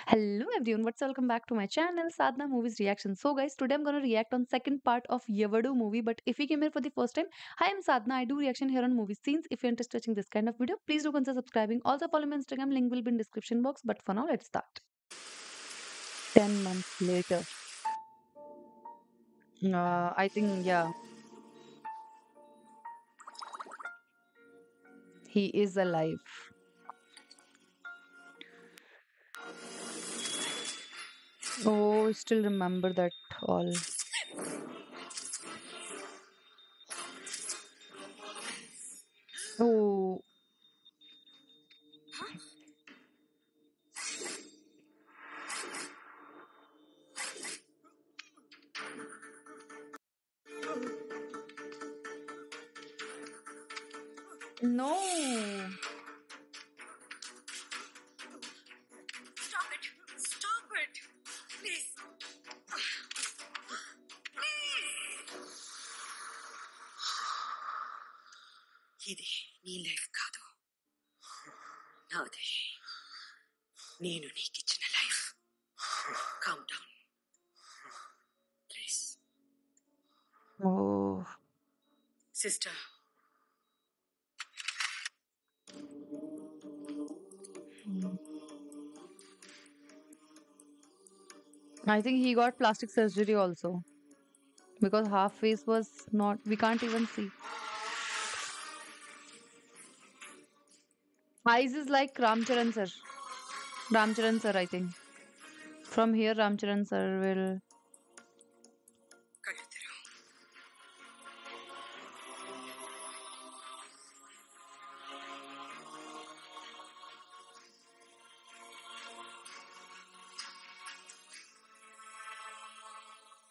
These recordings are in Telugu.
Hello everyone, what's welcome back to my channel Sadhna Movies Reaction. So guys, today I'm gonna react on second part of Yavadu movie. But if you came here for the first time, hi, I'm Sadhna. I do reaction here on movie scenes. If you're interested in watching this kind of video, please do consider subscribing. Also follow me on Instagram, link will be in description box. But for now, let's start. 10 months later. I think yeah, he is alive. Oh, still remember that all. Oh no. Stop it! Stop it! Please! Please! ఇది నీ లైఫ్ కాదు, నాది. నేను నీకిచ్చిన life. Calm down please. Oh. Sister, Hmm. I think he got plastic surgery also because half face was not, we can't even see. Eyes is like Ramcharan sir. Ramcharan sir, I think. From here, Ramcharan sir will. కళ్ళు తెరు.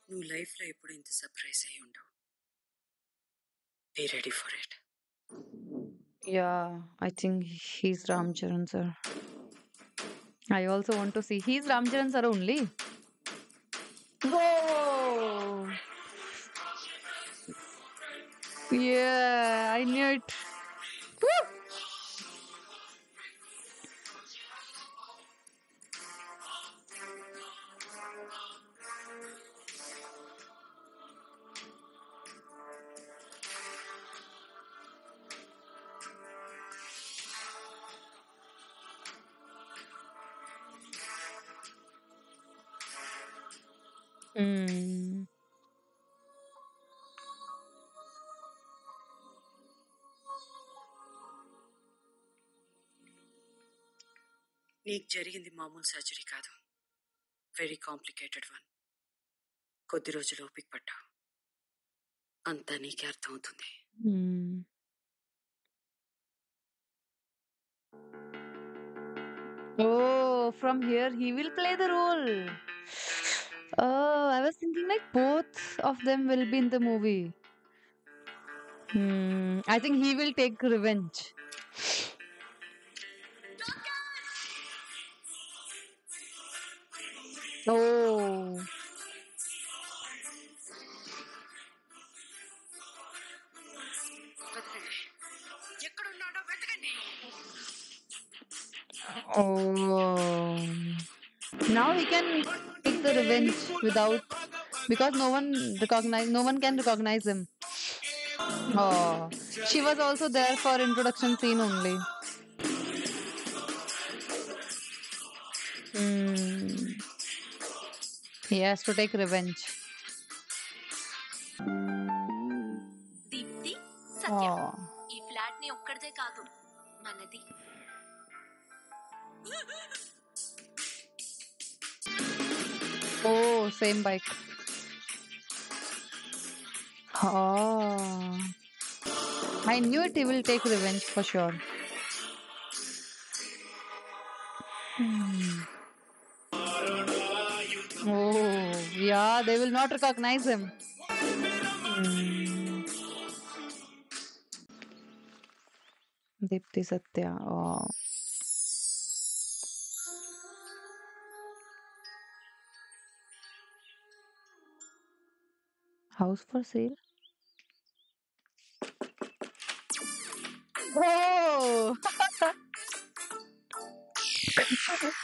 నువ్వు లైఫ్లో ఎప్పుడు ఇంత సర్ప్రైజ్ అయి ఉండవు. Be ready for it. Yeah, I think he's Ramcharan sir. I also want to see. He's Ramcharan sir only. Whoa! Yeah, I knew it. Woo! Mm. నీకు జరిగింది మామూలు సర్జరీ కాదు, వెరీ కాంప్లికేటెడ్ వన్. కొద్ది రోజులు ఓపిక పట్టు, అంతా నీకే అర్థమవుతుంది. Mm. Oh, from here he will play the role. Oh, I was thinking like both of them will be in the movie. I think he will take revenge. Oh, ఎక్కడున్నాడో వెతకండి. oh. Now he can take the revenge without, because no one can recognize him. Oh, she was also there for introduction scene only. Hmm. He has to take revenge. Deepti, Satya, Oh. ఈ ఫ్లాట్ ని ఒక్కడిదే కాదు, మనది. Oh, same bike. Oh. I knew it, he will take revenge for sure. Hmm. Oh, yeah, they will not recognize him. Hmm. Deepthi Satya. Oh. House for sale? Oh,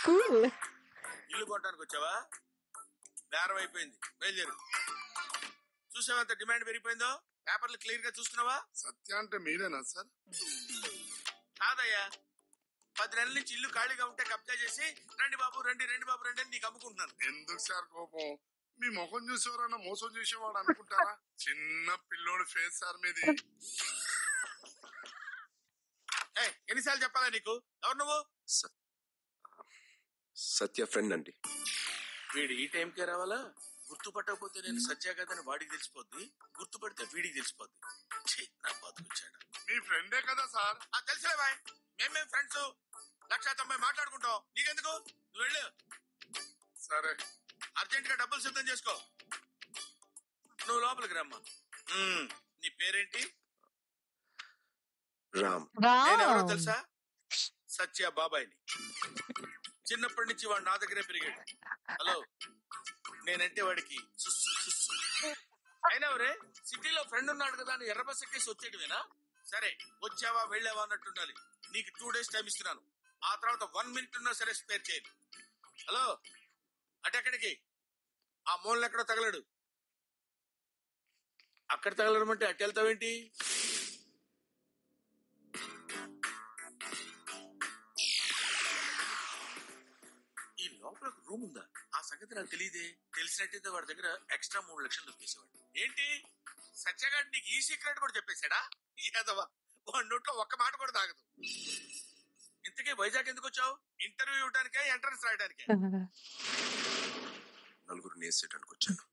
cool. ఇల్లు కొనడానికి వచ్చావా? బేరం అయిపోయింది, బయలుదేరు. చూసావా ఎంత డిమాండ్ పెరిగిపోయిందో? పేపర్లు క్లియర్ గా చూస్తున్నావా? సత్య అంటే మీరేనా సార్? కాదయ్యా, 10 నెలల నుంచి ఇల్లు ఖాళీగా ఉంటే కబ్జా చేసి రండి బాబు రండి రండి బాబు రండి అని నీకు అమ్ముకుంటున్నాను. ఎందుకు సార్ కోపం? మీ ముఖం చూసేవారన్నా మోసం చేసేవాడు అనుకుంటారా? చిన్న పిల్లోడు ఫేస్ సార్ మీది. ఎన్నిసార్లు చెప్పాలా నీకు? ఎవరు నువ్వు? సత్య ఫ్రెండ్ అండి. వీడు ఈ టైంకే రావాలా? గుర్తుపట్టకపోతే నేను సత్య కదని వాడికి తెలిసిపోద్ది, గుర్తుపడితే వీడికి తెలిసిపోద్ది. నా బతుకొచ్చాడు. మీ ఫ్రెండే కదా సార్? తెలుసులే బాయ్, మేమేం ఫ్రెండ్స్ 190 మాట్లాడుకుంటాం, నీకెందుకు? నువ్వు వెళ్ళు. సరే, అర్జెంట్ గా డబ్బులు సిద్ధం చేసుకో. నువ్వు లోపలికి రమ్మా. నీ పేరేంటి? రామ్. నేనెవరో తెలుసా? సత్య బాబాయ్ని. చిన్నప్పటి నుంచి వాడు నా దగ్గరే పెరిగాడు. హలో, నేనంటే వాడికి సుస్సు సుస్సు. అయినా ఒరే, సిటీలో ఫ్రెండ్ ఉన్నాడు కదా అని ఎర్ర బస్ ఎక్కేసి వచ్చేటివేనా? సరే, వచ్చావా వెళ్ళావా అన్నట్టుండాలి. నీకు 2 days టైం ఇస్తున్నాను. ఆ తర్వాత 1 minute ఉన్నా సరే స్పేర్ చేయను. హలో, అటెక్కడికి? ఆ మూలన ఎక్కడో తగలడు. అక్కడ తగలడమంటే అటు వెళ్తావేంటి? ఈ లోపల రూమ్ ఉందా? ఆ సంగతి నాకు తెలియదే. తెలిసినట్టయితే వాడి దగ్గర ఎక్స్ట్రా 3 లక్షలు దొరికేసేవాడు. ఏంటి సత్యగాడు నీకు ఈ సీక్రెట్ కూడా చెప్పేశాడా? యాదవా, వాడి నోట్లో ఒక్క మాట కూడా తాగదు. ఇంతకీ వైజాగ్ ఎందుకు వచ్చావు? ఇంటర్వ్యూ ఇవ్వడానికే, ఎంట్రన్స్ రాయడానికే? నలుగురు నేసేయడానికి వచ్చాను.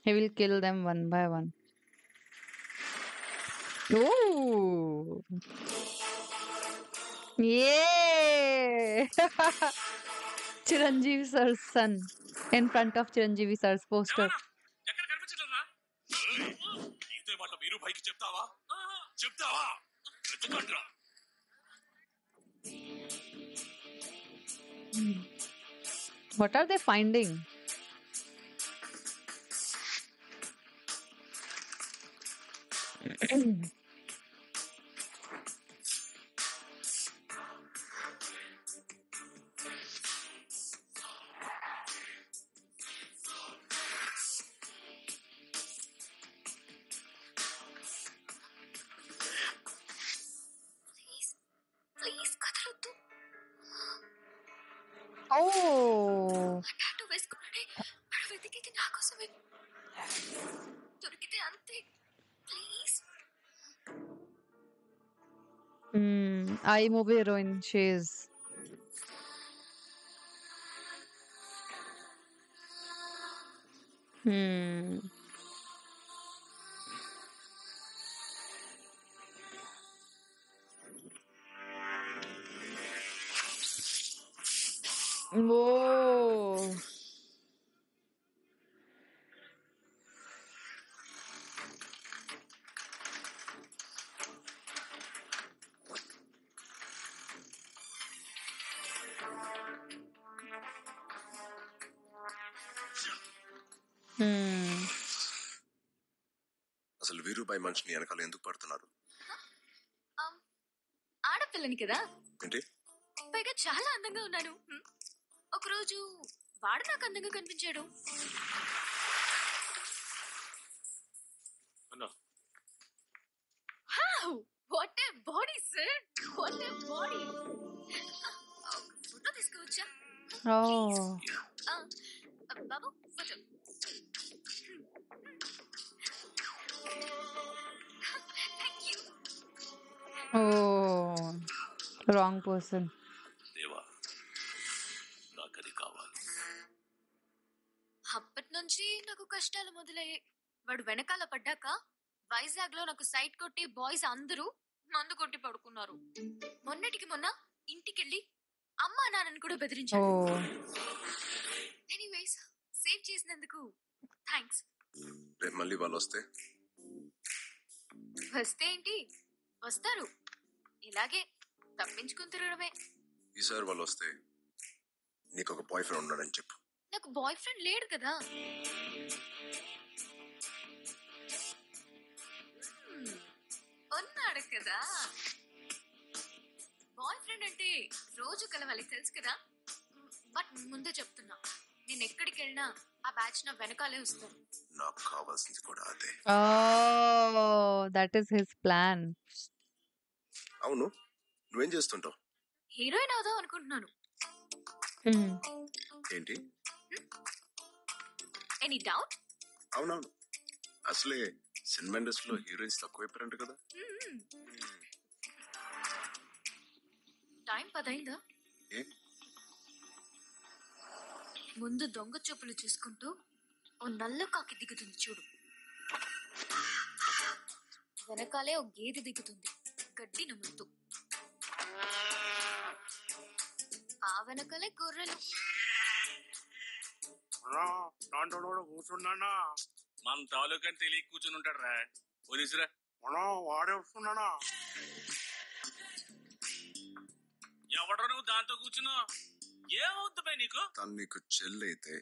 He will kill them one by one. Ooh. Yeah. Chiranjeevi sir's son in front of Chiranjeevi sir's poster. ఎక్కడ కనిపించట్లేదా? ఇదే మాట మీరు పైకి చెప్తావా? చెప్తావా? ఎత్తుకండ్రా. What are they finding? Please కదలొద్దు. Oh. టాటూ వేసుకున్నాడే, వాడు వెతికేది నా కోసమే. దొరికితే అంతే. Please. iMovie heroine she is. Whoa. అసలు వీరుబాయి మనిషిని వెనకాల ఎందుకు పడుతున్నారు? ఆడపిల్లని కదా, ఏంటి? పైగా చాలా అందంగా ఉన్నాడు. ఒకరోజు వాడు నాకు అందంగా కనిపించాడు. What a body sir, what a body. Photo తీసుకోవచ్చా? బాబు ఫోటో. Oh. Wrong person. దేవా నాకది కావాలి. అప్పటి నుంచి నాకు కష్టాలు మొదలయ్యాయి. వాడు వెనకాల పడ్డాక వైజాగ్ లో నాకు సైట్ కొట్టి బాయ్స్ అందరూ మందు కొట్టి పడుకున్నారు. మొన్నటికి మొన్న ఇంటికెళ్ళి అమ్మా నాన్నని కూడా ఓ బెదిరించాడు. ఎనీవేస్ సేవ్ చేసినందుకు థ్యాంక్స్. రేపు మళ్ళీ వాళ్ళు వస్తే వస్తే ఏంటి, వస్తారు. ఇలాగే తప్పించుకుని తిరగడమే. ఈసారి వాళ్ళు వస్తే నీకు ఒక బాయ్ ఫ్రెండ్ ఉన్నాడని చెప్పు. నాకు బాయ్ ఫ్రెండ్ లేడు కదా. హ్మ్, ఉన్నాడు కదా. బాయ్ ఫ్రెండ్ అంటే రోజు కలవాలి తెలుసు కదా. బట్ ముందే చెప్తున్నా, నేను ఎక్కడికి వెళ్ళినా ఆ బ్యాచ్ నా వెనకాలే వస్తాను. నాకు కావాల్సింది కూడా అదే. That is his plan. అవును, నువ్వేం చేస్తుంటావు? హీరోయిన్ అవుదాం అనుకుంటున్నాను. ఏంటి? Any doubt? అవునవును, అసలే సినిమా ఇండస్ట్రీలో హీరోయిన్స్ తక్కువైపోయారంట కదా. టైం 10 అయిందా? ఏ? ముందు దొంగ చూపులు చూసుకుంటూ ఓ నల్ల కాకి దిగుతుంది చూడు. వెనకాలే ఓ గేదె దిగుతుంది గడ్డి నములుతూ. ఆ వెనకాలే గొర్రెలు. కూర్చున్నానా? మన తాలూకా తెలియ కూర్చుని ఉంటాడు రా. పోలీసురా వాడే వస్తున్నానా? ఎవడో నువ్వు దాంతో కూర్చున్నావు? ఏమవుద్దు బై నీకు? తను నీకు చెల్లైతే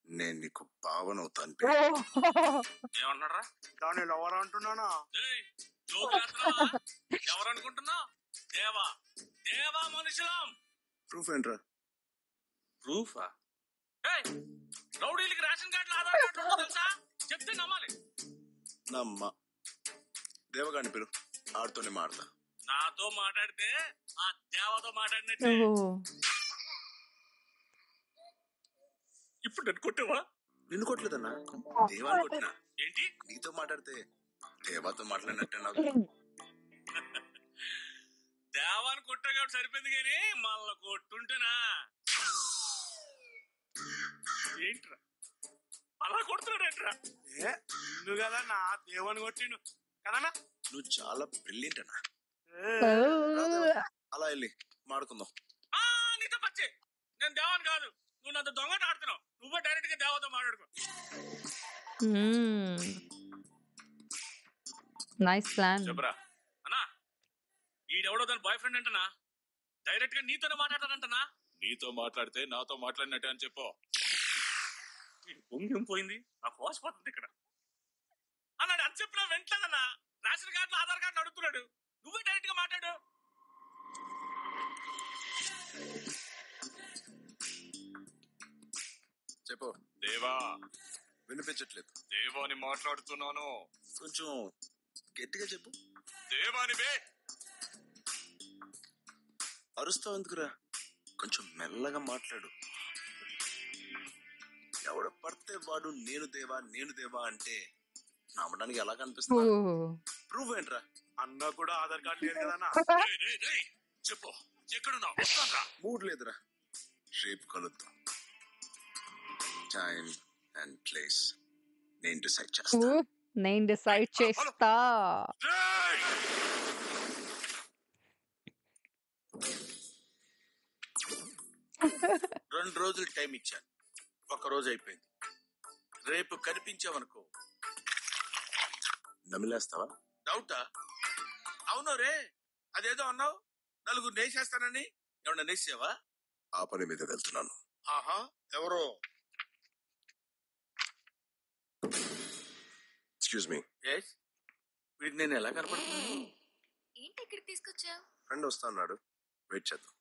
నేను నీకు భావనవుతాను. ఏమన్నారా? దాన్ని ఎవరు అంటున్నానా? ఎవరనుకుంటున్నావు? దేవా దేవా మనుషులం. ప్రూఫ్ ఏంట్రా? ప్రూఫా? రౌడీలకి రేషన్ కార్డులు ఆధార్ కార్డు ఉందో తెలుసా? చెప్తే నమ్మాలి. నమ్మ దేవగాని పేరు ఆడుతూనే మాడతా. నాతో మాట్లాడితే ఆ దేవతో మాట్లాడినట్టే. ఇప్పుడు నన్ను కొట్టావా? నిన్ను కొట్టలేదన్నా, దేవాన్ని కొట్టినా. ఏంటి? నీతో మాట్లాడితే దేవాతో మాట్లాడినట్టే నాకు. దేవాన్ని కొట్టా కాబట్టి సరిపోయింది కానీ మళ్ళా కొట్టుంటేనా? ఏంట్రా అలా కొడుతున్నాడేంట్రా? నువ్వు కదా నా దేవుని కొట్టిను కదనా? నువ్వు చాలా బ్రిలియంట్ అన్నా. అలా వెళ్ళి మాడుకుందాం. నీతో పచ్చి నేను దేవాన్ని కాదు. నువ్వు నాతో దొంగట ఆడుతున్నావు. నువ్వే డైరెక్ట్ గా దేవతో మాట్లాడుకో. Nice plan. చెప్పరా అన్నా, ఈడెవడో తన బాయ్ ఫ్రెండ్ అంటనా? డైరెక్ట్ గా నీతోనే మాట్లాడతానంటనా? నీతో మాట్లాడితే నాతో మాట్లాడినట్టే అని చెప్పు. పొంగి పోయింది, నాకు వాసిపోతుంది ఇక్కడ అన్నాడు. అని చెప్పినా వెంటలేదన్నా. రేషన్ కార్డు ఆధార్ కార్డు అడుగుతున్నాడు. నువ్వే డైరెక్ట్ గా మాట్లాడు. చెప్పు. దేవా. వినిపించట్లేదు. దేవాని మాట్లాడుతున్నాను. కొంచెం గట్టిగా చెప్పు. దేవాని బే. అరుస్తావు ఎందుకురా? కొంచెం మెల్లగా మాట్లాడు. ఎవడ పడితే వాడు నేను దేవా అంటే నమ్మడానికి ఎలా కనిపిస్తుంది? ప్రూఫ్ ఏంట్రా? అన్న కూడా ఆధార్ కార్డు లేదు కదన్నా? చెప్పు, ఎక్కడున్నావు? మూడ్ లేదురా. రేపు కలుద్దాం. టైం అండ్ ప్లేస్ నేను డిసైడ్ చేస్తా. రెండు రోజులు టైం ఇచ్చాను, ఒక రోజు అయిపోయింది. రేపు కనిపించావనుకో నమిలేస్తావా? డౌటా? అవును రే, అదేదో అన్నావు, నలుగురు నేసేస్తానని. ఎవరన్నా నేసావా? ఆ పని మీద వెళ్తున్నాను. ఆహా, ఎవరో? Excuse me. వీడికి నేను ఎలా కనపడుతున్నాను? ఏంటి ఇక్కడికి తీసుకొచ్చావు? ఫ్రెండ్ వస్తా అన్నాడు, వెయిట్ చేద్దాం.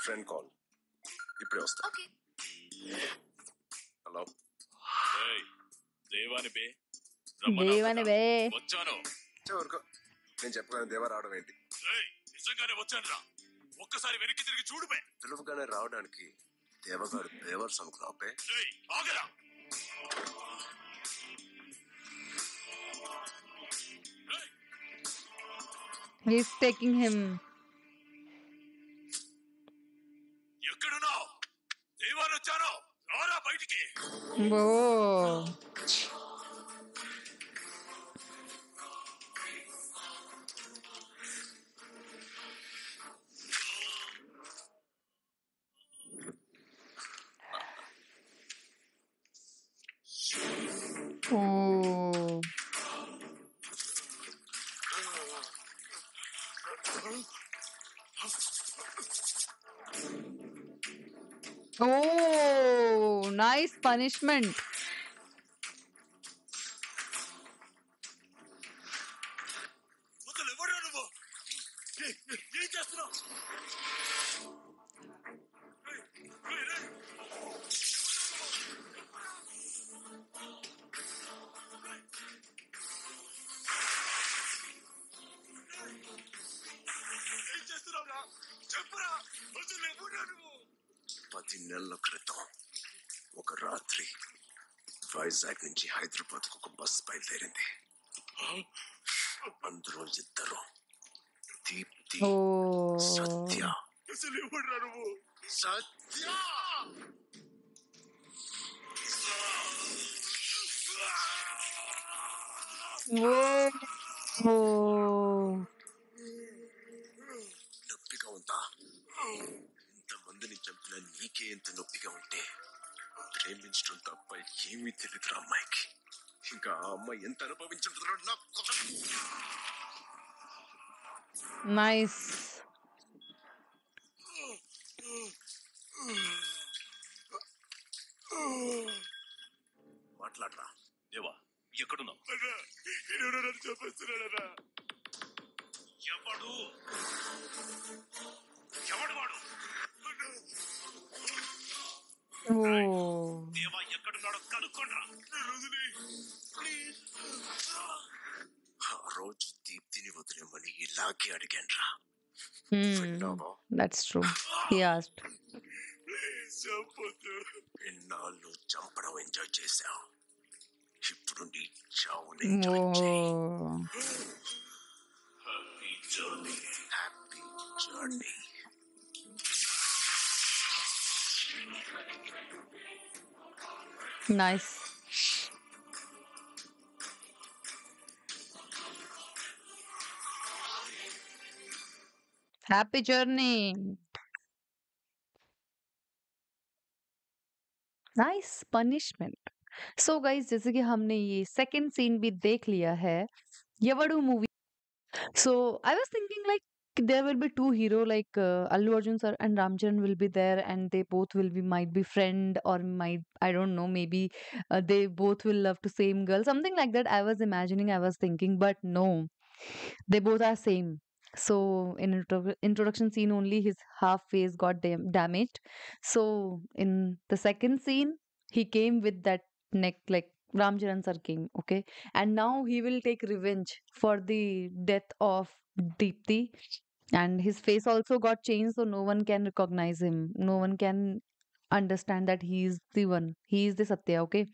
ఫ్రెండ్ కాల్, ఇప్పుడే వస్తా. ఓకే. హలో. దేవాని బే. వచ్చాను. నేను చెప్పగానే దేవా రావడం ఏంటి? నిజంగానే వచ్చాను రా. ఒక్కసారి వెనక్కి తిరిగి చూడుబే. పిలువగానే రావడానికి దేవగాడు బేవర్స్ అనుకున్నావు బే. రేయ్, ఆగరా. రేయ్, He's taking him. ఎక్కడున్నావు? దేవాన్ని వచ్చాను, రారా బయటికి. Whoa. Oh. Oh, nice punishment. అసలు ఎవరు నువ్వు? ఏం చేస్తున్నావు? రేయ్, రేయ్, రేయ్. ఏం చేస్తున్నావురా? చెప్పురా, అసలు ఎవరు నువ్వు? 10 నెలల క్రితం ఒక రాత్రి వైజాగ్ నుంచి హైదరాబాద్ ఒక బస్సు బయలుదేరింది. అందులో ఇద్దరు, దీప్తి, Oh. సత్య. అసలు ఎవరు నువ్వు? సత్య Whoa. Oh. నొప్పిగా ఉందా? ఇంతమందిని చంపిన నీకే ఎంత నొప్పిగా ఉంటే ప్రేమించడం తప్ప ఏమీ తెలియదురా అమ్మాయికి. ఇంకా ఆ అమ్మాయి ఎంత అనుభవించుంటుందో నాకు. Nice. మాట్లాడరా. దేవా, ఎక్కడున్నావు? అన్నా, ఈడెవడో నన్ను చంపేస్తున్నాడన్నా. ఎవడు? ఎవడు వాడు? Oh. దేవా ఎక్కడున్నాడో కనుక్కోండ్రా. ఆ రోజు దీప్తిని వదిలేమని ఇలాగే అడిగానురా. Hmm. విన్నావా? That's true. He asked. చంపొద్దు. ఎన్నాళ్ళు చంపడం ఎంజాయ్ చేశావు, ఇప్పుడు నీ చావుని ఎంజాయ్ చేయి. Oh. Happy journey. Happy journey. Nice. Happy journey. Nice punishment. So guys, जैसे कि हमने ये सेकंड सीन भी देख लिया है यवड़ू movie. So I was thinking like there will be two hero like Allu Arjun sir and Ram Charan will be there and they both will be might be friend or might I don't know maybe they both will love to same girl something like that. I was imagining, I was thinking, but no, they both are same. So in introduction scene only his half face got damaged. So in the second scene he came with that neck like Ram Charan sir came, okay, and now he will take revenge for the death of Deepti, and his face also got changed so no one can recognize him, no one can understand that he is the one, he is the Satya, okay.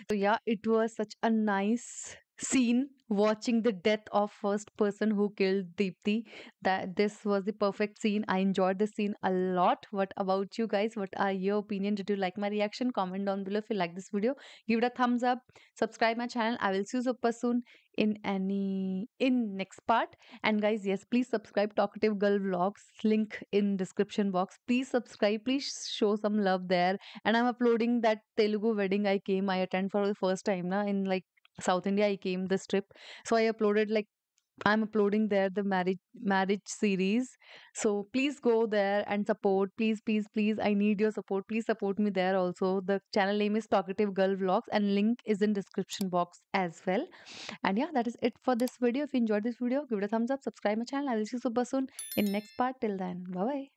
So yeah, it was such a nice scene watching the death of first person who killed Deepti. That this was the perfect scene. I enjoyed the scene a lot. What about you guys? What are your opinion? Did you like my reaction? Comment down below if you like this video. Give it a thumbs up. Subscribe my channel. I will see you super soon in next part. And guys, yes, please subscribe Talkative Girl Vlogs. Link in description box. Please subscribe. Please show some love there. And I'm uploading that Telugu wedding I attend for the first time na in like South India. I came this trip, so I uploaded like I'm uploading there the marriage series. So please go there and support. Please, please, please. I need your support. Please support me there also. The channel name is Talkative Girl Vlogs and link is in description box as well. And yeah, that is it for this video. If you enjoyed this video, give it a thumbs up, subscribe my channel. I will see you super soon in next part. Till then, bye bye.